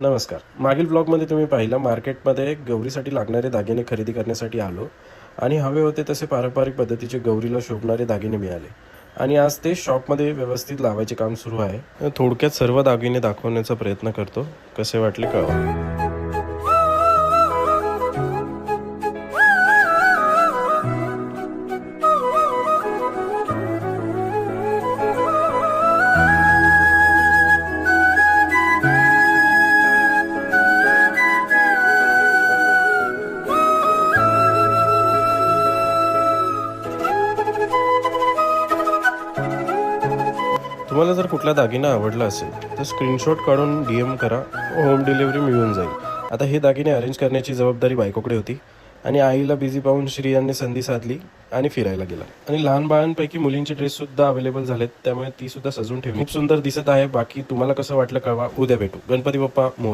नमस्कार. मागील ब्लॉगमध्ये तुम्ही पाहिलं मार्केटमध्ये गौरीसाठी लागणारे दागिने खरेदी करण्यासाठी आलो आणि हवे होते तसे पारंपरिक पद्धतीचे गौरीला शोभणारे दागिने मिळाले आणि आज ते शॉपमध्ये व्यवस्थित लावायचे काम सुरू आहे. थोडक्यात सर्व दागिने दाखवण्याचा प्रयत्न करतो. कसे वाटले कळवा. तुम्हाला जर कुठला दागिना आवडला असेल तर स्क्रीनशॉट काढून DM करा. होम डिलिव्हरी मिळून जाईल. आता हे दागिने अरेंज करण्याची जबाबदारी बायकोकडे होती आणि आईला बिझी पाहून श्रियांनी संधी साधली आणि फिरायला गेला. आणि लहान बाळांपैकी मुलींचे ड्रेस सुद्धा अवेलेबल झालेत, त्यामुळे ती सुद्धा सजून ठेवली. खूप सुंदर दिसत आहे. बाकी तुम्हाला कसं वाटलं कळवा. उद्या भेटू. गणपती बाप्पा मोरया.